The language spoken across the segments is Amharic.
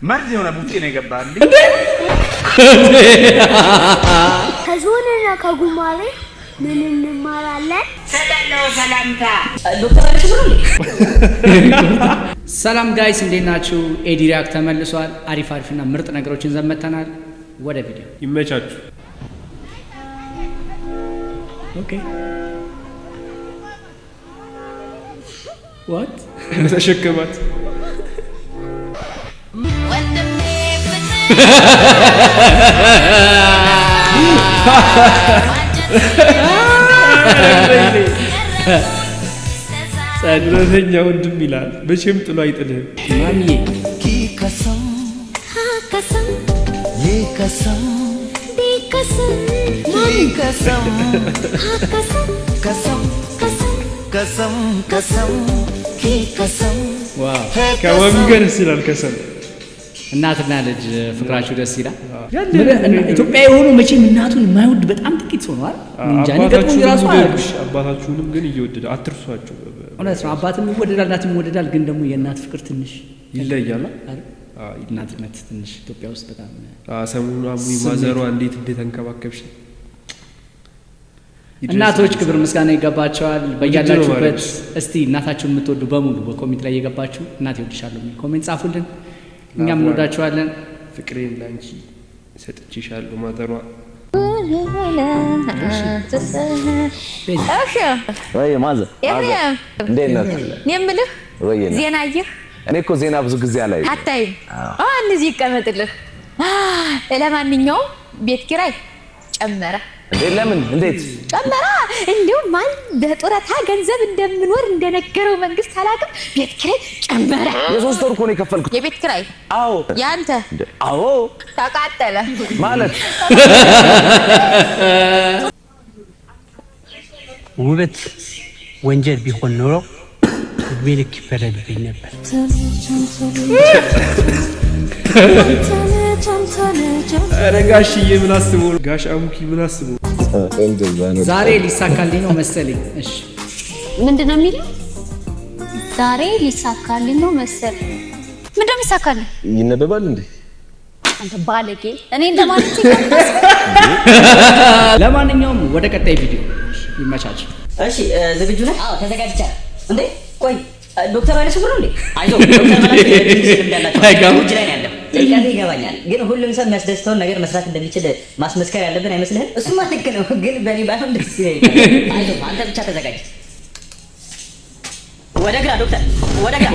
መርዝ የሆነ ቡጤ ነው የገባልኝ ከዞንና ከጉማሬ ምን እንማራለን? ሰላምታ ዶክተር አለሽብሩ ሰላም ጋይስ እንዴት ናችሁ? ኤዲ ሪአክት ተመልሷል። አሪፍና ምርጥ ነገሮችን ዘመተናል። ወደ ቪዲዮ ይመቻችሁ። ኦኬ ዋት ተሸከማት ጸሎተኛ ወንድም ይላል በቼም ጥሎ አይጥልህም ማሚዬ ከሰም ከሰም ከሰም ከሰም ከሰም ከሰም ከሰም ከሰም ከሰም ዋው ከወንገር ሲላል ከሰም እናትና ልጅ ፍቅራችሁ ደስ ይላል። ኢትዮጵያ የሆኑ መቼም እናቱን የማይወድ በጣም ጥቂት ሰው ነው አይደል? እንጃ ነገርኩኝ ራሱ አይደል? አባታችሁንም ግን እየወደደ አትርሷቸው። እውነት ነው። አባትም ይወደዳል፣ እናትም ይወደዳል። ግን ደግሞ የእናት ፍቅር ትንሽ ይለያል አይደል? እናትነት ትንሽ ኢትዮጵያ ውስጥ በጣም ሰሙኑ አሙይ ማዘሯ እንዴት ተንከባከብሽ። እናቶች ክብር ምስጋና ይገባቸዋል። በያላችሁበት እስቲ እናታችሁን የምትወዱ በሙሉ በኮሜንት ላይ እየገባችሁ እናቴ እወድሻለሁ የሚል ኮሜንት ጻፉልን። እኛም እንወዳችኋለን። ፍቅሬን ላንቺ ሰጥቼሻለሁ ማዘሯ። እሺ ወይ ማዘር እንዴት ነህ? የምልህ ዜና አየህ? እኔ እኮ ዜና ብዙ ጊዜ አላይ አታይም? እዚህ ይቀመጥልህ። ለማንኛውም ቤት ኪራይ ጨመረ። ለምን? እንዴት ጨመረ? እንደው ማን በጡረታ ገንዘብ እንደምኖር እንደነገረው መንግስት አላውቅም። ቤት ኪራይ ጨመረ። የ3 ወር እኮ ነው የከፈልኩት። የቤት ኪራይ? አዎ። ያንተ? አዎ። ተቃጠለ ማለት ውበት ወንጀል ቢሆን ኖሮ እድሜ ልክ ይፈረድብኝ ነበር። ኧረ ጋሽዬ ምን አስበው? ጋሽ አሙኪ ምን አስበው? ዛሬ ሊሳካልኝ ነው መሰለኝ። እሺ ምንድነው የሚለው? ዛሬ ሊሳካልኝ ነው መሰለኝ። ምንድነው የሚሳካልኝ? ይነበባል እንዴ? አንተ ባለጌ! እኔ እንደማለት ለማንኛውም ወደ ቀጣይ ቪዲዮ ይመቻችሁ። እሺ ዝግጁ ነህ? አዎ ተዘጋጅቻለሁ። እንዴ ቆይ ዶክተር አለሽብሩ እንዴ? አይዞህ ዶክተር ማለት እጅ ላይ ነው ያለው። ጥያቄ ይገባኛል፣ ግን ሁሉም ሰው የሚያስደስተውን ነገር መስራት እንደሚችል ማስመስከር ያለብን አይመስልህም? እሱማ ልክ ነው፣ ግን በእኔ ባይሆን ደስ ይለኛል። አይዞህ አንተ ብቻ ተዘጋጅ። ወደ ግራ ዶክተር፣ ወደ ግራ።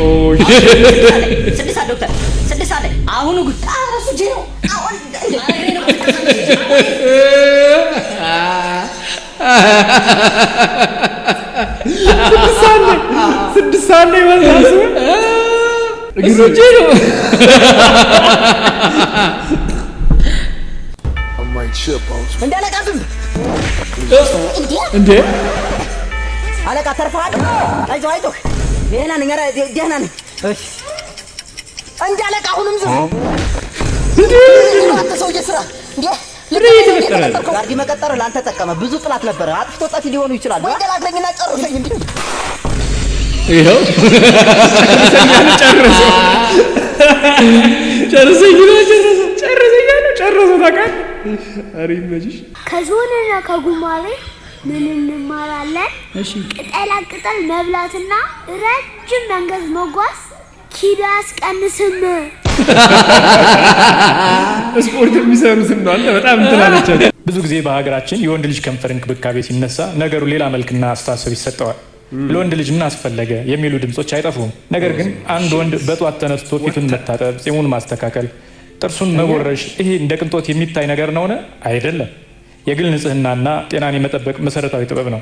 6 ሰዓት ዶክተር፣ 6 ሰዓት ላይ አሁኑ ጉድ አራሱ ጄ ነው። አሁን አረግሬ ነው። 6 ሰዓት ላይ ወላሱ እግሮቼ ነው። እንዳለቃዝም እንዴ አለቃ ተርፈሃል። አይዞህ አይዞህ፣ ደህና ነኝ። ኧረ ደህና ነኝ። እሺ እንዳለቃ አሁንም ዝም አንተ ሰውዬ ስራ እንዴ ጋርዲ መቀጠር ለአንተ ጠቀመ። ብዙ ጥላት ነበረ። አጥፍቶ ጠፊ ሊሆኑ ይችላሉ። ወንጀላግለኝና ጨርሰኝ እንዴ ይሄው ጨረሰኝ ታውቃለህ። ኧረ ይመችሽ። ከዞንና ከጉማሬ ምን እንማራለን? እሺ ቅጠላ ቅጠል መብላትና ረጅም መንገድ መጓዝ ኪሎ አያስቀንስም። ስፖርት የሚሰሩት ነው አለ በጣም እንትላለች። ብዙ ጊዜ በሀገራችን የወንድ ልጅ ከንፈር እንክብካቤ ሲነሳ ነገሩ ሌላ መልክና አስተሳሰብ ይሰጠዋል። ለወንድ ልጅ ምን አስፈለገ የሚሉ ድምጾች አይጠፉም። ነገር ግን አንድ ወንድ በጧት ተነስቶ ፊቱን መታጠብ፣ ጺሙን ማስተካከል፣ ጥርሱን መቦረሽ ይሄ እንደ ቅንጦት የሚታይ ነገር ነውን? አይደለም። የግል ንጽህናና ጤናን የመጠበቅ መሰረታዊ ጥበብ ነው።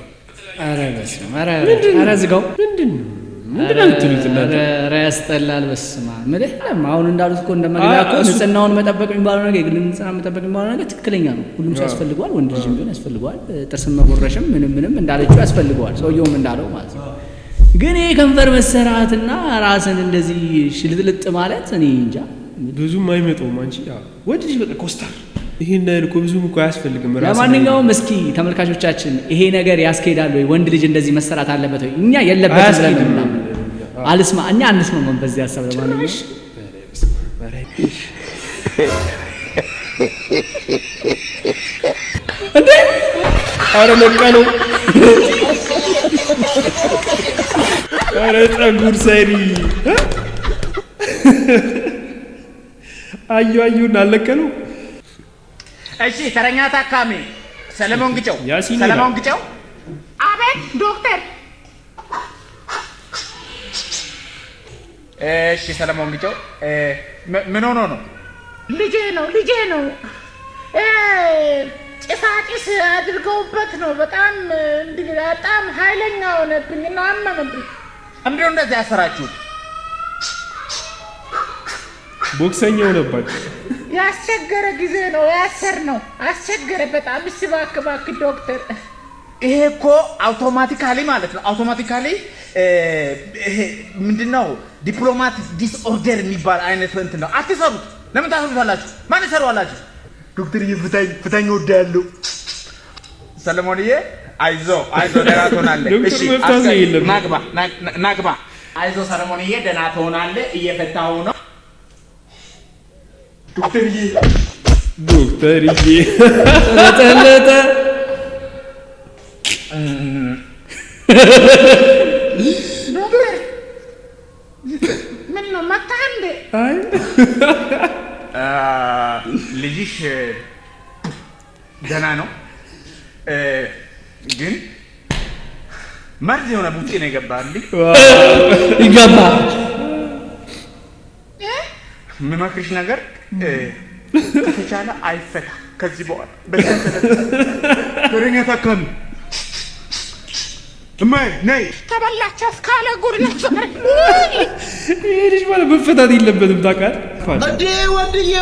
ኧረ በስመ አብ! ኧረ ዝጋው። ምንድነው የምትሉት እናንተ? ኧረ ያስጠላል። በስመ አብ! ምልህ አሁን እንዳሉት እኮ እንደማግኘት እኮ ንጽህናውን መጠበቅ የሚባለው ነገር የግል ንጽህና መጠበቅ የሚባለው ነገር ትክክለኛ ነው። ሁሉም ሰው ያስፈልገዋል። ወንድ ልጅም ቢሆን ያስፈልገዋል። ጥርስን መቦረሽም ምንም እንዳለችው ያስፈልገዋል። ሰውየውም እንዳለው ማለት ነው። ግን ይሄ ከንፈር መሰራትና ራስን እንደዚህ ሽልጥልጥ ማለት እኔ እንጃ ብዙም አይመጣውም። አንቺ ወንድ ልጅ በቃ ኮስታር ይሄን አይል እኮ ብዙም እኮ አያስፈልግም። ለማንኛውም እስኪ ተመልካቾቻችን ይሄ ነገር ያስኬዳል ወይ? ወንድ ልጅ እንደዚህ መሰራት አለበት ወይ? እኛ የለበትም ብለን አልስማ እኛ አንስማማም በዚህ ሐሳብ። ለማንኛውም እንዴ አረ ነቀለው አረ ፀጉር ሰሪ አዩን አለቀለው። እሺ ተረኛ ታካሚ ሰለሞን ግጨው አቤት ዶክተር። እሺ ሰለሞን ግጨው ምን ሆኖ ነው? ልጄ ነው ጭሳጭስ አድርገውበት ነው። በጣም ኃይለኛ ሆነብኝ እና አመመብኝ። እንዴው እንደዚህ ያሰራችሁ? ቦክሰኛ ሆነባችሁ? ያስቸገረ ጊዜ ነው ያሰርነው። አስቸገረ በጣም። እባክህ ዶክተር። ይሄ እኮ አውቶማቲካሊ ማለት ነው። አውቶማቲካሊ ይሄ ምንድነው? ዲፕሎማቲክ ዲስኦርደር የሚባል አይነት እንትን ነው። አትሰሩት። ለምን ታሰሩታላችሁ? ማን ይሰራዋላችሁ? ዶክተር ፍታኝ ወዳለሁ። ሰለሞንዬ አይዞ ደህና ትሆናለህ። እሺ ናግባ። አይዞ ሰለሞንዬ ደህና ትሆናለህ። እየፈታሁ ነው። ዶክተርዬ ተለጠ ዶክተር ምን ነው መታህ እንዴ? አይ ልጅሽ ደህና ነው፣ ግን መርዝ የሆነ ቡጤ ነው የገባልኝ። ይገባል። የምመክርሽ ነገር ከተቻለ አይፈታ ከዚህ በኋላ በተረኛ ታካሚ እማዬ ነይ። ተበላቸው እስካለ ጉድ ነው። ይሄ ልጅ ማለት መፈታት የለበትም ታውቃለህ። ወንድዬ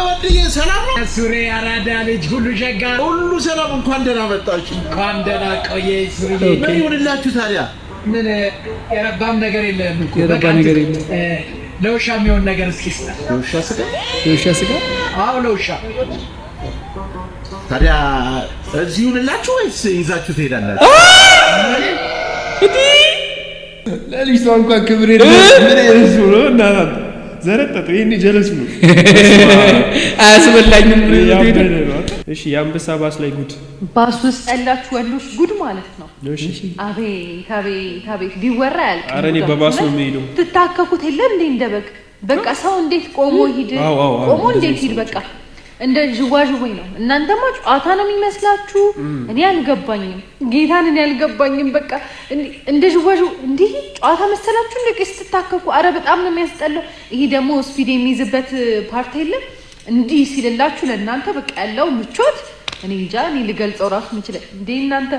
ሰላም ነው? ሱሬ አራዳ ልጅ ሁሉ ሸጋ ሁሉ ሰላም። እንኳን ደህና መጣችሁ። እንኳን ደህና ቆየህ ሱሬ። ምን ይሁንላችሁ ታዲያ? ምን የረባም ነገር የለም እኮ የረባ ነገር የለም። ለውሻ የሚሆን ነገር እስኪ ስጠን። የውሻ ስጋ? አዎ ለውሻ። ታዲያ እዚህ ይሁንላችሁ ወይስ ይዛችሁ ትሄዳላችሁ? ለልጅቷ እንኳን ክብር የለም። ምን አይነት ነው እናታ ዘረጠጠ። ይሄን ጀለስ ነው አያስበላኝም። እሺ የአንበሳ ባስ ላይ ጉድ ባስ ውስጥ ያላችሁ ወንዶች ጉድ ማለት ነው። እሺ አቤት ቢወራ ያልቅ። ኧረ እኔ በባስ ነው የምሄደው። ትታከኩት የለ እንዴ እንደ በግ። በቃ ሰው እንዴት ቆሞ ሂድ ቆሞ እንዴት ሂድ በቃ እንደ ዥዋዥዌ ነው። እናንተማ ጨዋታ ነው የሚመስላችሁ። እኔ አልገባኝም፣ ጌታን እኔ አልገባኝም። በቃ እንደ ዥዋዥዌ እንዲህ ጨዋታ መሰላችሁ እንደ ቄስ ትታከኩ። አረ በጣም ነው የሚያስጠላው። ይሄ ደግሞ ስፒድ የሚይዝበት ፓርት የለም እንዲህ ሲልላችሁ ለእናንተ በቃ ያለው ምቾት እኔ እንጃ። እኔ ልገልጸው ራሱ ምችላል እንዴ እናንተ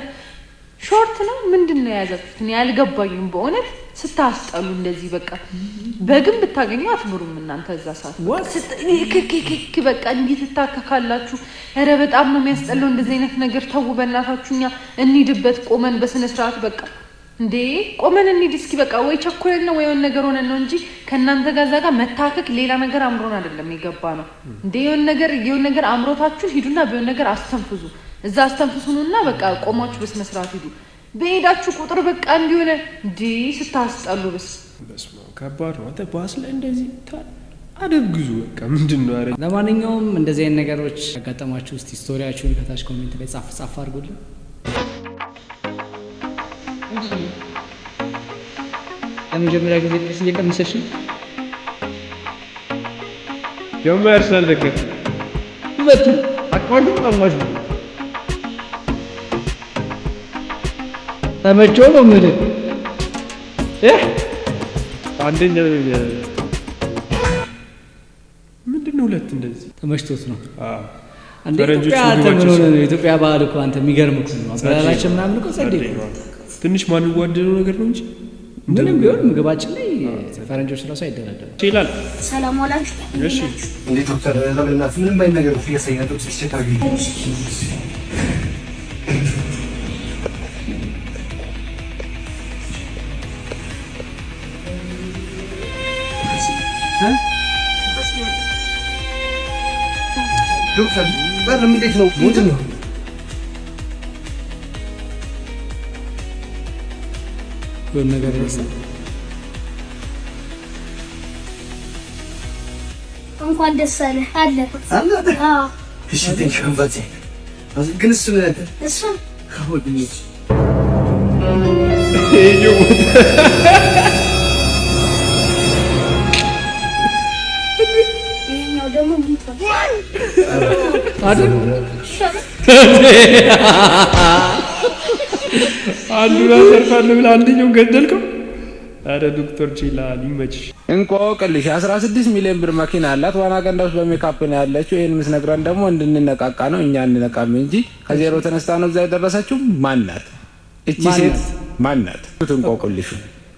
ሾርት ነው ምንድን ነው የያዛችሁት? እኔ አልገባኝም በእውነት ስታስጠሉ እንደዚህ በቃ በግን ብታገኙ አትምሩም እናንተ እዛ ሰዓት በቃ እንዲህ ትታከካላችሁ። ኧረ በጣም ነው የሚያስጠላው እንደዚህ አይነት ነገር። ተው በእናታችሁ እኛ እንሂድበት ቆመን በስነ ስርዓት በቃ እንዴ ቆመን እንሂድ እስኪ በቃ። ወይ ቸኩለን ነው ወይ የሆነ ነገር ሆነን ነው እንጂ ከእናንተ ጋር እዛ ጋር መታከክ ሌላ ነገር አምሮን አይደለም የገባ ነው እንዴ። የሆነ ነገር አምሮታችሁን ሂዱና ቢሆን ነገር አስተንፍዙ። እዛ አስተንፍሱኑና በቃ ቆማችሁ በስነ ስርዓት ሂዱ። በሄዳችሁ ቁጥር በቃ እንዲሆነ እንዴ ስታስጠሉ በስመ አብ ከባድ ነው። አንተ ባስ ላይ እንደዚህ አደብ ግዙ በቃ ምንድን ነው? አረ ለማንኛውም እንደዚህ አይነት ነገሮች ያጋጠማችሁ እስቲ ስቶሪያችሁን ከታች ኮሜንት ላይ ጻፍ አድርጉልን። ለመጀመሪያ ጊዜ ጥርስ እየቀመሰች ነው የማርሰል ደከት ሁለቱ አቋዱ ቀማሽ ነው ተመቸው ነው ምን አንደኛ ምንድን ነው ሁለት እንደዚህ ተመችቶት ነው። አንተ ኢትዮጵያ ባህል እኮ አንተ የሚገርም እኮ ነው። አበላላችን ምናምን እኮ ጸዴ ነው። ትንሽ ማንዋደደው ነገር ነው እንጂ ምንም ቢሆን ምግባችን ላይ ፈረንጆች ራሱ አይደረደሩ ይችላል። ሰላም ዋላችሁ። እሺ እንዴት ዶክተር ለምንናት ምንም ባይ ነገር እየሰየነው ሲስተካከል ዶክተር በርም እንዴት ነው? ምንድን ነው? ምን ነገር ያሳ እንኳን ደስ አለ አለ አዎ እሺ ተንከባቴ ግን እሱ ማለት እሱ ከወድኝሽ ይሄኛው ደግሞ አንዱን አተርፋለሁ ብለህ አንደኛውን ገደልከው። አረ ዶክተር ቺላ ሊመችሽ። እንቆቅልሽ 16 ሚሊዮን ብር መኪና አላት። ዋና ገንዳ ውስጥ በሜካፕ ነው ያለችው። ይሄን ምስነግረን ደግሞ እንድንነቃቃ ነው። እኛ እንነቃም እንጂ ከዜሮ ተነስታ ነው እዛ የደረሰችው። ማን ናት እቺ ሴት? ማን ናት? እንቆቅልሽ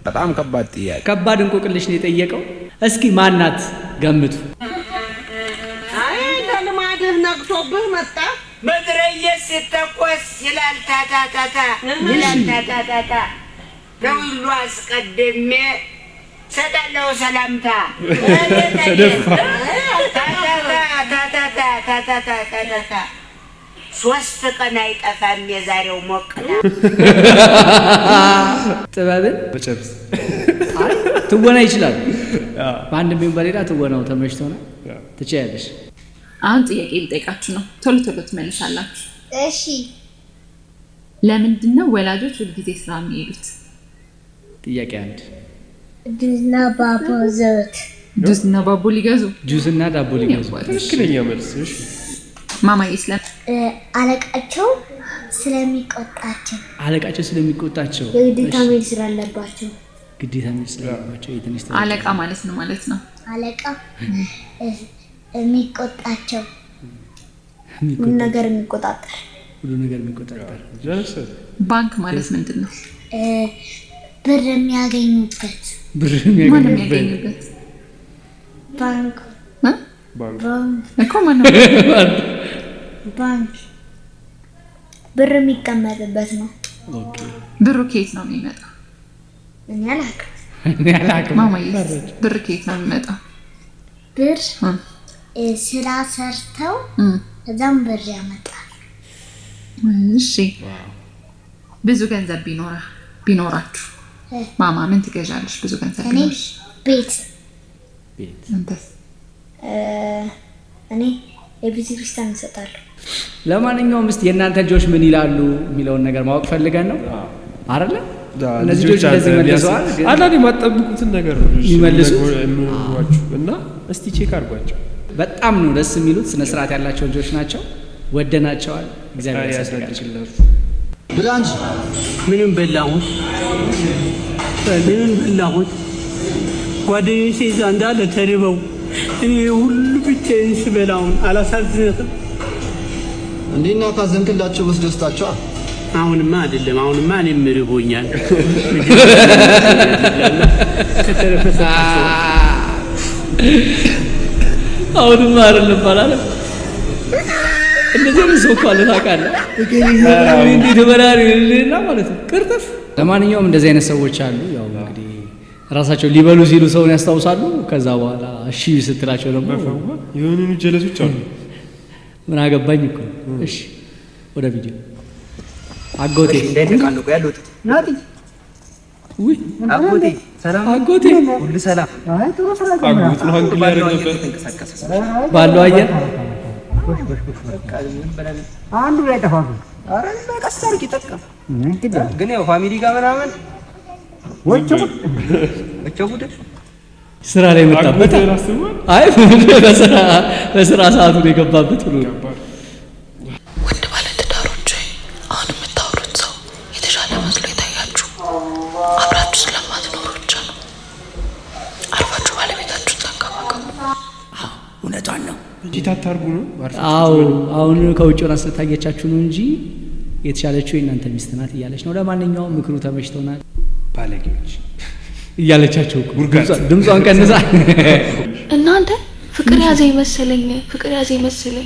በጣም ከባድ ጥያቄ፣ ከባድ እንቆቅልሽ ነው የጠየቀው። እስኪ ማን ናት ገምቱ። አይ ለልማድህ ነቅቶብህ መጣ። መድረየስ ሲተኮስ ይላል ታታታታ ይላል ታታታታ ለሁሉ አስቀድሜ ሰጣለሁ ሰላምታ ታታታታታታታታታ 3 ቀን አይጠፋም የዛሬው ሞቅታ። ጥበብን በጨብስ ትወና ይችላል። በአንድም ቢሆን በሌላ ትወናው ተመችቶና ትችያለሽ። አሁን ጥያቄ ልጠይቃችሁ ነው፣ ቶሎ ቶሎ ትመልሳላችሁ። እሺ ለምንድን ነው ወላጆች ሁልጊዜ ስራ የሚሄዱት? ጥያቄ 1 ጁስና ባቦ ዘውት ጁስና ባቦ ሊገዙ ጁስና ዳቦ ሊገዙ። ትክክለኛ መልስ። እሺ ማማዬ አለቃቸው ስለሚቆጣቸው አለቃቸው ስለሚቆጣቸው የግዴታ መሄድ ስላለባቸው ግዴታ መሄድ ስላለባቸው የትንሽ አለቃ ማለት ነው አለቃ የሚቆጣቸው ሁሉ ነገር የሚቆጣጠር ባንክ ማለት ምንድን ነው? ብር የሚያገኙበት ባንክ እኮ ማነው? ባንክ ብር የሚቀመጥበት ነው። ብሩ ከየት ነው የሚመጣው? እኔ አላውቅም። ማማዬ ብር ከየት ነው የሚመጣው? ብር ስራ ሰርተው ከዛም ብር ያመጣል። እሺ ብዙ ገንዘብ ቢኖራችሁ ማማ ምን ትገዣለሽ? ብዙ ገንዘብ ቢኖርሽ? ቤት። አንተስ? እኔ የቤተ ክርስቲያን እሰጣለሁ። ለማንኛውም እስቲ የእናንተ ልጆች ምን ይላሉ የሚለውን ነገር ማወቅ ፈልገን ነው አይደለ? እነዚህ ልጆች እንደዚህ መልሰዋል። አንዳንዴ የማትጠብቁትን ነገር ነው የሚመልሱት እና እስቲ ቼክ አድርጓቸው። በጣም ነው ደስ የሚሉት። ስነ ስርዓት ያላቸው ልጆች ናቸው። ወደናቸዋል። እግዚአብሔር ያሳድግላችሁ። ብላንች ምንም በላሁት ጓደኞቼ እዛ እንዳለ ተርበው እኔ ሁሉ ብቻዬን ስበላውን አላሳዝነትም እንዴና ካዘንክላቸው ወስ ደስታቸዋል። አሁንማ አይደለም፣ አሁንማ እኔም ርቦኛል። አሁንማ አይደለም ባላለ እንደዚህ ነው ሰው ካለ ታውቃለህ። እንዴት በራሪና ማለት ነው ቅርጥፍ። ለማንኛውም እንደዚህ አይነት ሰዎች አሉ። ያው እንግዲህ ራሳቸው ሊበሉ ሲሉ ሰውን ያስታውሳሉ። ከዛ በኋላ እሺ ስትላቸው ደግሞ የሆኑ ጀለሶች አሉ። ምን አገባኝ እኮ። እሺ ወደ ቪዲዮ አጎቴ እንደተቃለቁ ያሉት ናቲ ውይ አጎቴ ሰላም፣ አጎቴ ሁሉ ሰላም። አይ ጥሩ ሰላም። አጎት ነው አንግል ያደረገበት ባለው አየር አንዱ ላይ ተፋቱ። አረ በቀስ አድርጊ ጠቀም ግን ያው ፋሚሊ ጋር ምናምን ወቸው ጉድ ስራ ላይ መጣበት። አይ በስራ ሰዓቱ ነው የገባበት ብሎ ወንድ ባለ ትዳሮች አሁን የምታወሩት ሰው የተሻለ መስሎ የታያችሁ አብራችሁ ስለማትኖሩ ብቻ ነው። አርፋችሁ ባለቤታችሁን ተንከባከቡ። እውነቷን ነው እንጂ ታታርጉ ነው። አዎ አሁን ከውጭ ሆና ስለታየቻችሁ ነው እንጂ የተሻለችው የእናንተ ሚስት ናት እያለች ነው። ለማንኛውም ምክሩ ተመችቶናል። ባለጌዎች እያለቻቸው ድምጿን ቀንሳ እናንተ ፍቅር ያዘኝ መሰለኝ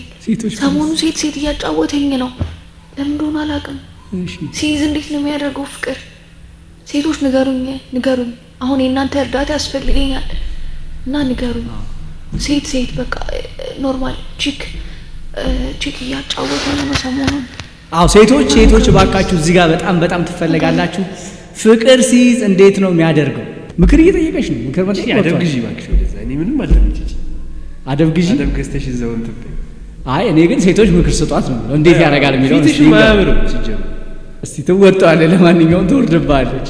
ሰሞኑ ሴት እያጫወተኝ ነው። ለምን እንደሆነ አላውቅም። ሲይዝ እንዴት ነው የሚያደርገው ፍቅር? ሴቶች ንገሩኝ። አሁን የእናንተ እርዳታ ያስፈልገኛል እና ንገሩኝ። ሴት በቃ ኖርማል ቺክ እያጫወተኝ ነው ሰሞኑን። አዎ ሴቶች ባካችሁ እዚህ ጋር በጣም ትፈልጋላችሁ። ፍቅር ሲይዝ እንዴት ነው የሚያደርገው? ምክር እየጠየቀሽ ነው። ምክር ማለት ያደርግሽ ባክሽ ወደዛ። እኔ ምንም አልተመቸኝ። አደብ ግዢ አደብ ገዝተሽ እዛው እንትን በይ። አይ እኔ ግን ሴቶች ምክር ስጧት ነው እንዴት ያደርጋል የሚለው ፊትሽ ማያምር ሲጀምር እስቲ ትወጣለህ። ለማንኛውም ትወርድባለች።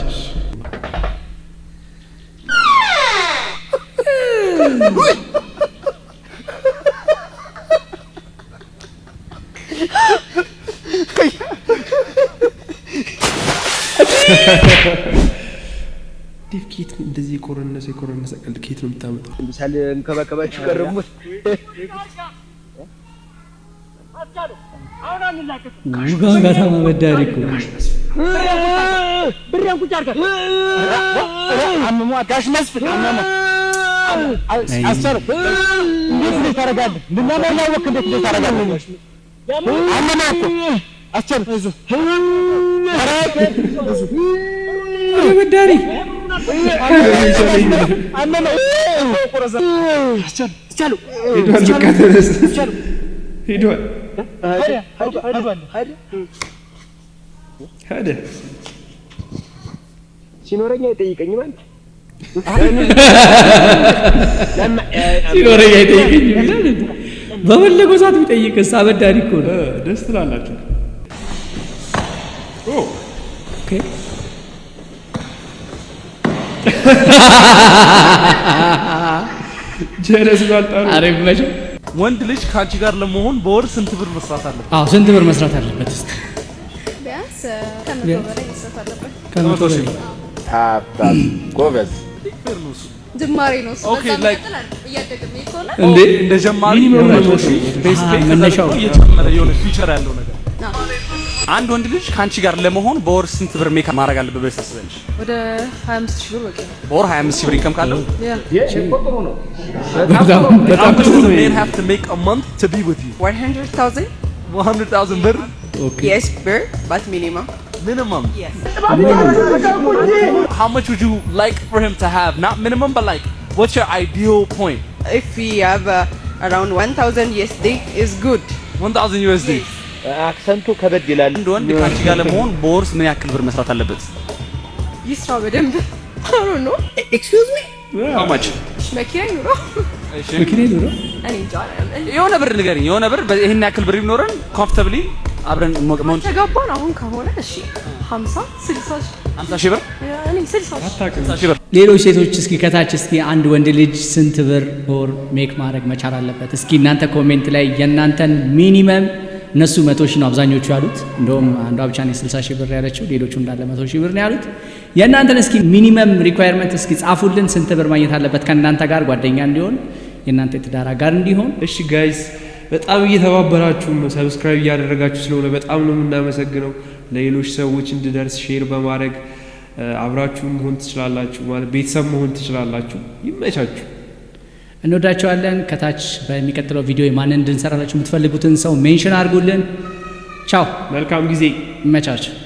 ዲፍኪት እንደዚህ የኮረነሰ ቀልድ ኬት ነው የምታመጣው? ምሳሌ እንከባከባችሁ ቀረሙት ጋጋታ ማበዳሪ እኮ ብሬን ቁጭ አድርገህ አመሙ ጋሽ መስፍን አመሙ አሰር እንዴት ታደርጋለህ? ምናምን ያወቅ እንዴት ታደርጋለህ? አመማኩ አሰር በዳሪ አመማ አሰር ቻሉ ሄዷል። ሲኖረኛ አይጠይቀኝም አንተ ሲኖረኛ አይጠይቀኝም በፈለገው ሰዓት ቢጠይቅስ አበዳሪ እኮ ነው። ደስ ትላላችሁ። ኦኬ ጀለስ ባልጣሩ አሪፍ መቼ ወንድ ልጅ ካንቺ ጋር ለመሆን በወር ስንት ብር መስራት አለበት? አዎ ስንት ብር መስራት አለበት? እስቲ ቢያንስ ከመቶ በላይ መስራት አለበት። ከመቶ በላይ ታባስ ጎበዝ ጅማሬ ነው። ኦኬ ላይክ እያደገ ይቆና እንዴ እንደ ጀማሪ መነሻው እየጨመረ የሆነ ፊቸር ያለው ነገር። አንድ ወንድ ልጅ ካንቺ ጋር ለመሆን በወር ስንት ብር ሜክ ማድረግ አለበት ብለሽ ታስቢያለሽ? ወደ 25000 ብር በቂ ነው። በወር 25000 ብር ኢንካም ካለው ጥሩ ነው። በጣም ጥሩ ነው። Men have to make a month to be with you. 100,000 100,000 ብር yes per but minimum yes. How much would you like for him to have? Not minimum, but like, what's your ideal point? if we have around 1,000 USD is good 1,000 USD. አክሰንቱ ከበድ ይላል። አንድ ወንድ ካንቺ ጋር ለመሆን በወርስ ምን ያክል ብር መስራት አለበት? ይስራ በደንብ I don't know excuse me how much? መኪና ይኑሮ መኪና ይኑሮ እኔ እንጃ የሆነ ብር ንገሪኝ። የሆነ ብር ይሄን ያክል ብር ቢኖረን ኮምፎርታብሊ አብረን መሆን ተጋባን። አሁን ከሆነ እሺ 50 60 ሺህ ብር እኔ 60 ሺህ ብር። ሌሎች ሴቶች እስኪ ከታች እስኪ አንድ ወንድ ልጅ ስንት ብር በወር ሜክ ማድረግ መቻል አለበት? እስኪ እናንተ ኮሜንት ላይ የእናንተን ሚኒመም እነሱ 100,000 ነው አብዛኞቹ ያሉት። እንደውም አንዷ ብቻ ነው 60,000 ብር ያለችው፣ ሌሎቹ እንዳለ 100,000 ብር ነው ያሉት። የእናንተን እስኪ ሚኒመም ሪኳየርመንት እስኪ ጻፉልን። ስንት ብር ማግኘት አለበት ከእናንተ ጋር ጓደኛ እንዲሆን የእናንተ የትዳር አጋር እንዲሆን? እሺ ጋይስ በጣም እየተባበራችሁ ነው፣ ሰብስክራይብ እያደረጋችሁ ስለሆነ በጣም ነው የምናመሰግነው። ለሌሎች ሰዎች እንድደርስ ሼር በማድረግ አብራችሁ መሆን ትችላላችሁ፣ ማለት ቤተሰብ መሆን ትችላላችሁ። ይመቻችሁ። እንወዳቸዋለን። ከታች በሚቀጥለው ቪዲዮ ማንን እንድንሰራላችሁ የምትፈልጉትን ሰው ሜንሽን አድርጉልን። ቻው፣ መልካም ጊዜ፣ ይመቻችሁ።